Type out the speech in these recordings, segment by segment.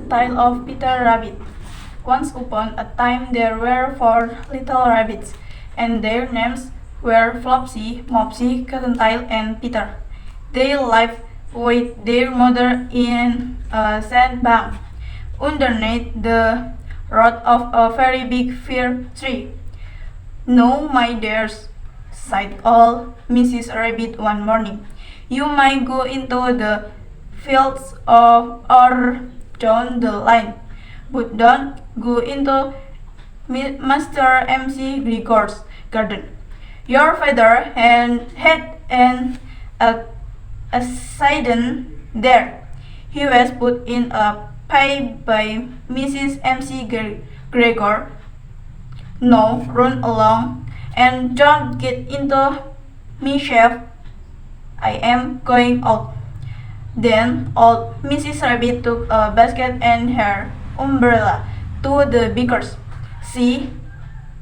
Tale of Peter Rabbit. Once upon a time there were 4 little rabbits, and their names were Flopsy, Mopsy, Cottontail, and Peter. They lived with their mother in a sandbank underneath the root of a very big fir tree. "No, my dears," sighed old Mrs. Rabbit one morning. "You might go into the fields or down the line, but don't go into Master MC Gregor's garden. Your father had an accident there. He was put in a pie by Mrs. MC Gregor. Now run along and don't get into mischief. I am going out." Then old Mrs. Rabbit took a basket and her umbrella to the baker's. She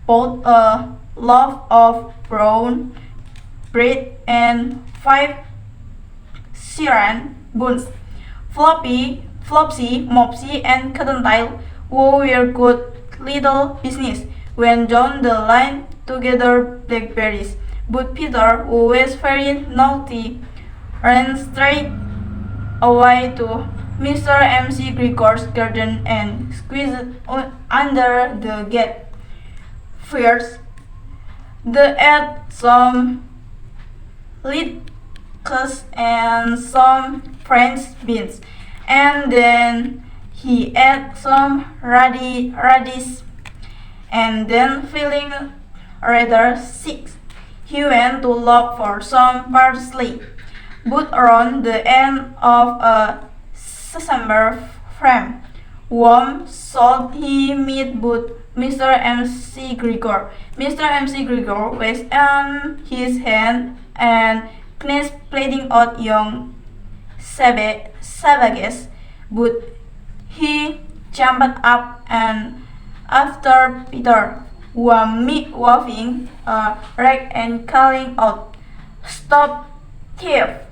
bought a loaf of brown bread and 5 syrup buns. Flopsy, Mopsy, and Cottontail, who were good little business, went down the line to gather blackberries. But Peter, who was very naughty, ran straight away to Mr. MC Gregor's garden and squeezed under the gate. First, they ate some lettuce and some French beans, and then he ate some radish, and then feeling rather sick, he went to look for some parsley. But around the end of a summer frame, whom should he meet but Mr. MC Gregor. Mr. MC Gregor was on his hand and knees pleading out young savages, but he jumped up and after Peter, waving a rag and calling out, "Stop, thief!"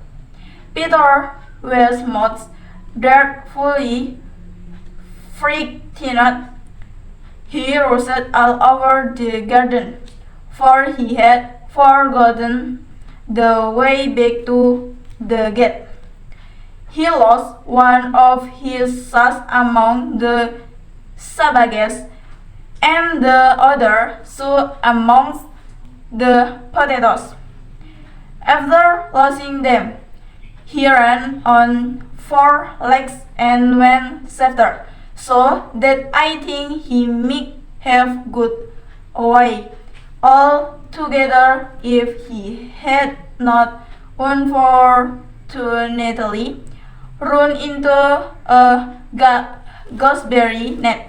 Peter was most dreadfully frightened. He rushed all over the garden, for he had forgotten the way back to the gate. He lost one of his socks among the savages, and the other shoe amongst the potatoes. After losing them, he ran on 4 legs and went faster, so that I think he might have got away altogether if he had not unfortunately run into a gooseberry net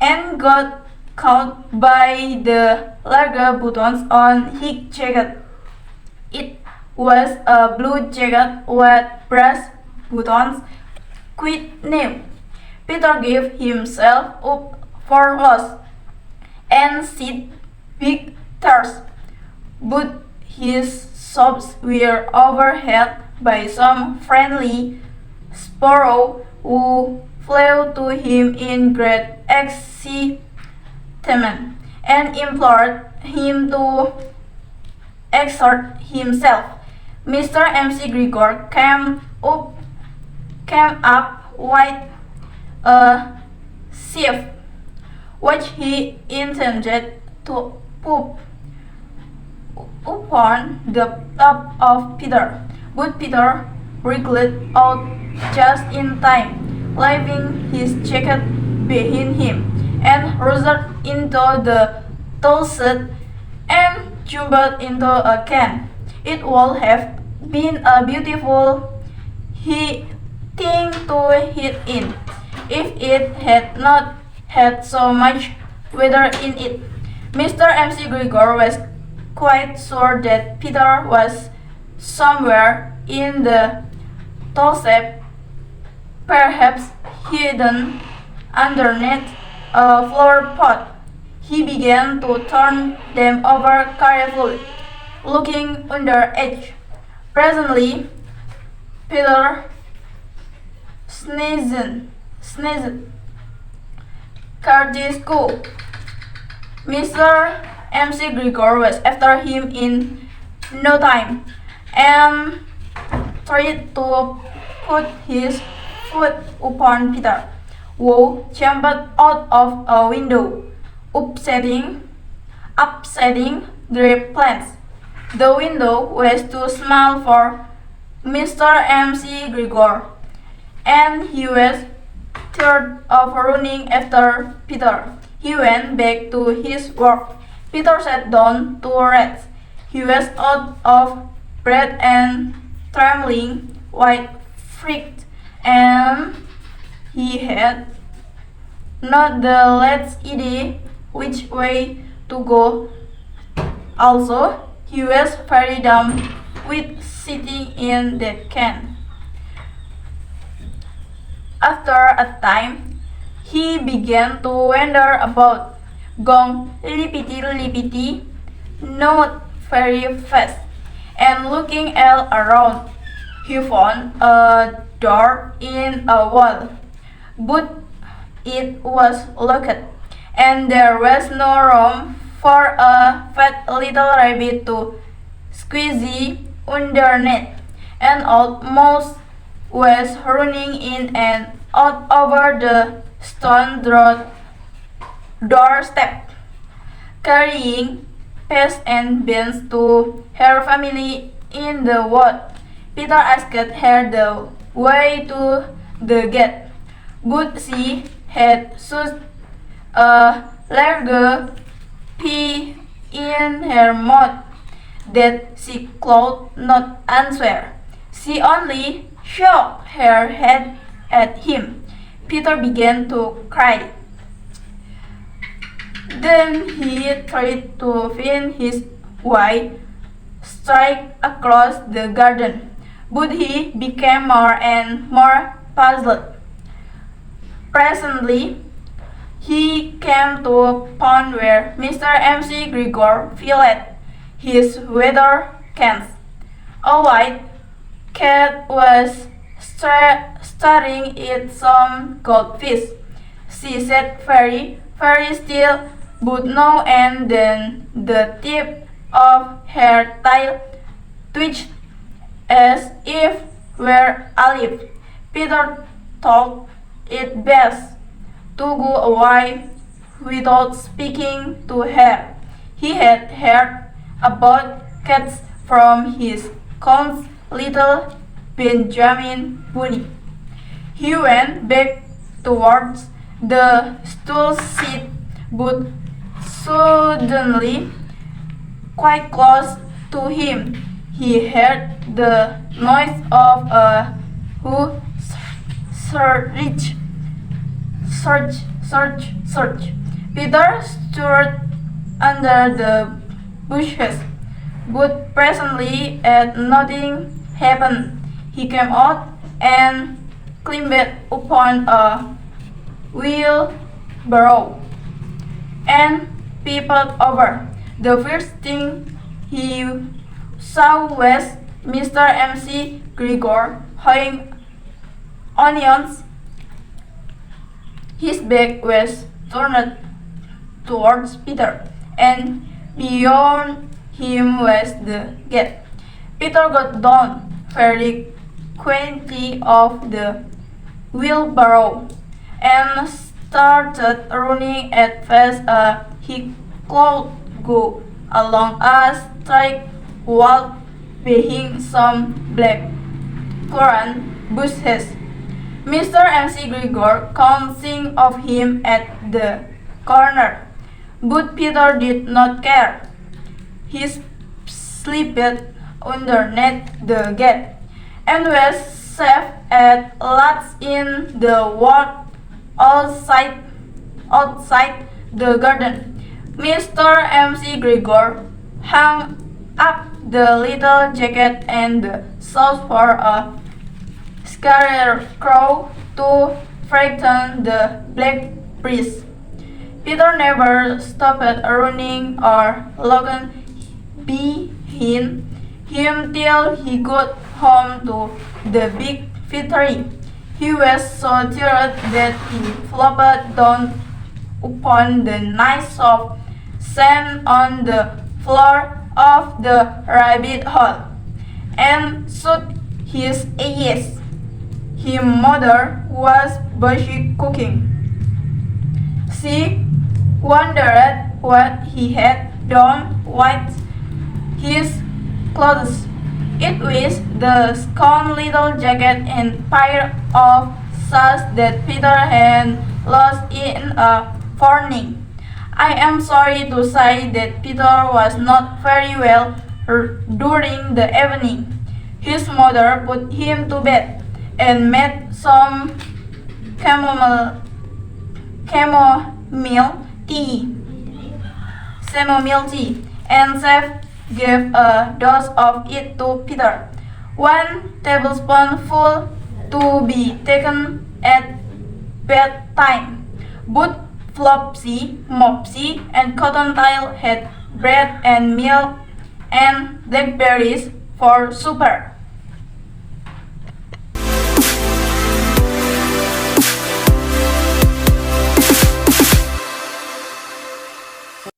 and got caught by the larger buttons on his jacket. It was a blue jacket with brass buttons, quite new. Peter gave himself up for lost and shed big tears, but his sobs were overheard by some friendly sparrow who flew to him in great excitement and implored him to exert himself. Mr. MC Gregor came up with a sieve, which he intended to put upon the top of Peter, but Peter wriggled out just in time, leaving his jacket behind him, and rushed into the toolshed and jumped into a can. It would have been a beautiful thing to hide in, if it had not had so much water in it. Mr. MC Gregor was quite sure that Peter was somewhere in the toolshed, perhaps hidden underneath a flower pot. He began to turn them over carefully, looking under each. Presently, Peter sneezed. Curtis go. Mr. MC Gregor was after him in no time and tried to put his foot upon Peter, who jumped out of a window, upsetting the plants. The window was too small for Mr. MC Gregor, and he was tired of running after Peter. He went back to his work. Peter sat down to rest. He was out of breath and trembling, quite freaked, and he had not the least idea which way to go. Also, he was very dumb with sitting in that can. After a time, he began to wander about, going lippity-lippity, not very fast, and looking all around. He found a door in a wall, but it was locked, and there was no room for a fat little rabbit to squeeze underneath. An old mouse was running in and out over the stone doorstep, carrying peas and beans to her family in the wood. Peter asked her the way to the gate, but she had such a large pea in her mouth that she could not answer. She only shook her head at him. Peter began to cry. Then he tried to find his way straight across the garden, but he became more and more puzzled. Presently, he came to a pond where Mr. MC Gregor filled his weather cans. A white cat was staring at some goldfish. She sat very still, but now and then the tip of her tail twitched as if were alive. Peter thought it best to go away without speaking to her. He had heard about cats from his count's little Benjamin Bunny. He went back towards the stool seat, but suddenly, quite close to him, he heard the noise of a who search. Peter stood under the bushes, but presently nothing happened. He came out and climbed upon a wheelbarrow and peeped over. The first thing he saw was Mr. MC Gregor hoeing onions. His back was turned towards Peter, and beyond him was the gate. Peter got down very quickly off the wheelbarrow and started running as fast as he could go along a straight wall behind some black currant bushes. Mr. MC Gregor caught sight of him at the corner, but Peter did not care. He slipped underneath the gate and was safe at last in the wood outside the garden. Mr. MC Gregor hung up the little jacket and sought for a scarecrow to frighten the black beast. Peter never stopped running or looked behind him till he got home to the big factory. He was so tired that he flopped down upon the nice soft sand on the floor of the rabbit hole, and shook his eyes. His mother was busy cooking. She wondered what he had done with his clothes. It was the scone little jacket and pair of socks that Peter had lost in a fortnight. I am sorry to say that Peter was not very well during the evening. His mother put him to bed and made some chamomile, chamomile tea, chamomile tea, and Chef gave a dose of it to Peter. 1 tablespoonful to be taken at bedtime. Both Flopsy, Mopsy, and Cottontail had bread and milk and blackberries for supper.